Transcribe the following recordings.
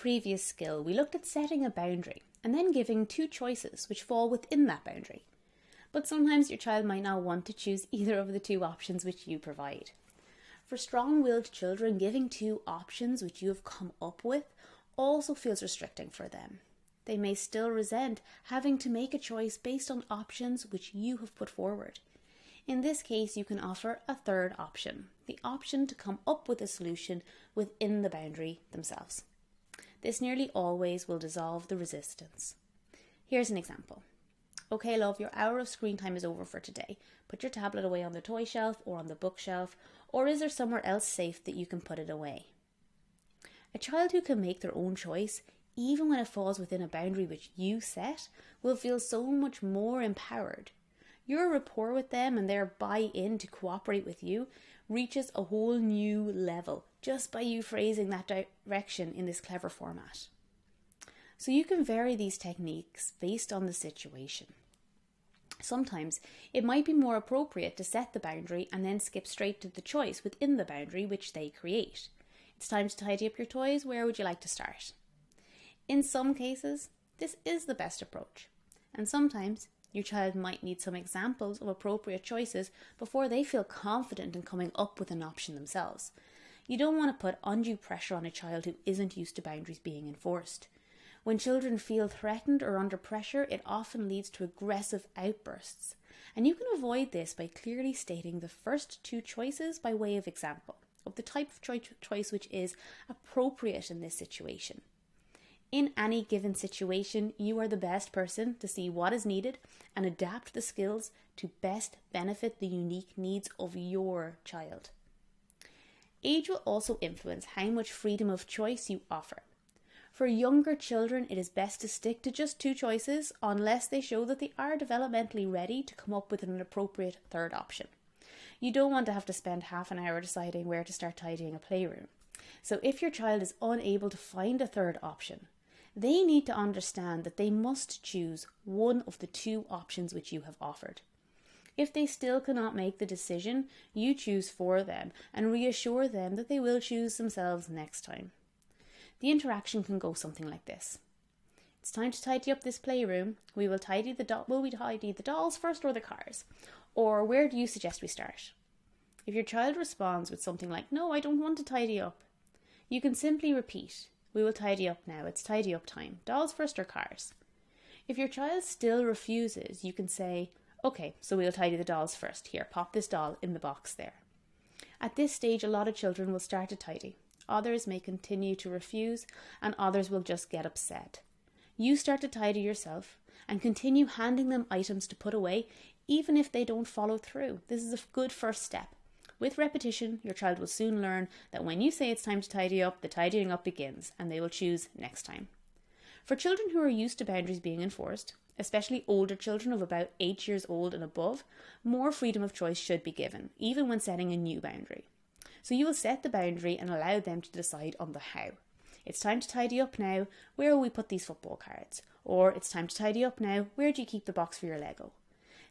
previous skill, we looked at setting a boundary and then giving two choices which fall within that boundary. But sometimes your child might not want to choose either of the two options which you provide. For strong-willed children, giving two options which you have come up with also feels restricting for them. They may still resent having to make a choice based on options which you have put forward. In this case, you can offer a third option, the option to come up with a solution within the boundary themselves. This nearly always will dissolve the resistance. Here's an example. Okay, love, your hour of screen time is over for today. Put your tablet away on the toy shelf or on the bookshelf, or is there somewhere else safe that you can put it away? A child who can make their own choice, even when it falls within a boundary which you set, will feel so much more empowered. Your rapport with them and their buy-in to cooperate with you reaches a whole new level just by you phrasing that direction in this clever format. So you can vary these techniques based on the situation. Sometimes it might be more appropriate to set the boundary and then skip straight to the choice within the boundary which they create. It's time to tidy up your toys. Where would you like to start? In some cases, this is the best approach. And sometimes your child might need some examples of appropriate choices before they feel confident in coming up with an option themselves. You don't want to put undue pressure on a child who isn't used to boundaries being enforced. When children feel threatened or under pressure, it often leads to aggressive outbursts. And you can avoid this by clearly stating the first two choices by way of example of the type of choice which is appropriate in this situation. In any given situation, you are the best person to see what is needed and adapt the skills to best benefit the unique needs of your child. Age will also influence how much freedom of choice you offer. For younger children, it is best to stick to just two choices unless they show that they are developmentally ready to come up with an appropriate third option. You don't want to have to spend half an hour deciding where to start tidying a playroom. So if your child is unable to find a third option, they need to understand that they must choose one of the two options which you have offered. If they still cannot make the decision, you choose for them and reassure them that they will choose themselves next time. The interaction can go something like this. It's time to tidy up this playroom. Will we tidy the dolls first or the cars? Or where do you suggest we start? If your child responds with something like, no, I don't want to tidy up, you can simply repeat, we will tidy up now, it's tidy up time. Dolls first or cars? If your child still refuses, you can say, okay, so we'll tidy the dolls first. Here, pop this doll in the box there. At this stage, a lot of children will start to tidy. Others may continue to refuse, and others will just get upset. You start to tidy yourself and continue handing them items to put away, even if they don't follow through. This is a good first step. With repetition, your child will soon learn that when you say it's time to tidy up, the tidying up begins, and they will choose next time. For children who are used to boundaries being enforced, especially older children of about 8 years old and above, more freedom of choice should be given, even when setting a new boundary. So you will set the boundary and allow them to decide on the how. It's time to tidy up now. Where will we put these football cards? Or it's time to tidy up now. Where do you keep the box for your Lego?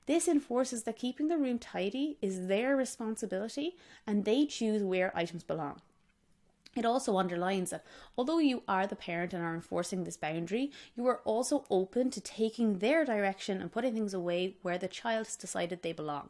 This enforces that keeping the room tidy is their responsibility and they choose where items belong. It also underlines that although you are the parent and are enforcing this boundary, you are also open to taking their direction and putting things away where the child has decided they belong.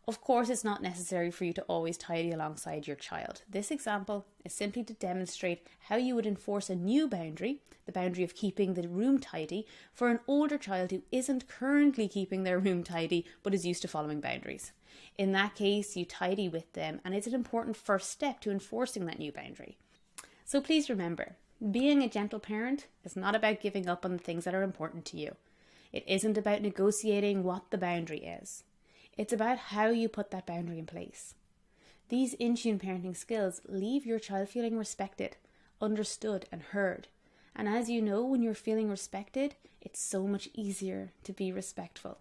Of course, it's not necessary for you to always tidy alongside your child. This example is simply to demonstrate how you would enforce a new boundary, the boundary of keeping the room tidy, for an older child who isn't currently keeping their room tidy but is used to following boundaries. In that case, you tidy with them, and it's an important first step to enforcing that new boundary. So please remember, being a gentle parent is not about giving up on the things that are important to you. It isn't about negotiating what the boundary is. It's about how you put that boundary in place. These in-tune parenting skills leave your child feeling respected, understood and heard. And as you know, when you're feeling respected, it's so much easier to be respectful.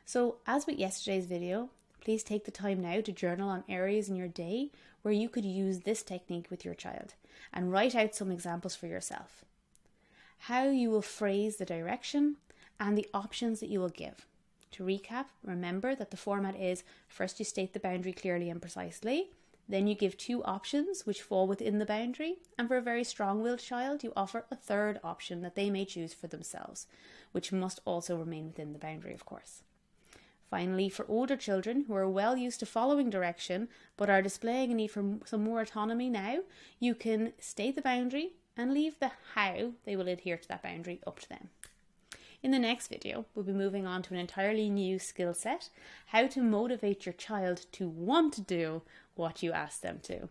So as with yesterday's video, please take the time now to journal on areas in your day where you could use this technique with your child and write out some examples for yourself. How you will phrase the direction and the options that you will give. To recap, remember that the format is first you state the boundary clearly and precisely, Then you give 2 options which fall within the boundary, and for a very strong-willed child, you offer a 3rd option that they may choose for themselves, which must also remain within the boundary, of course. Finally, for older children who are well used to following direction but are displaying a need for some more autonomy now, you can state the boundary and leave the how they will adhere to that boundary up to them. In the next video, we'll be moving on to an entirely new skill set, how to motivate your child to want to do what you ask them to.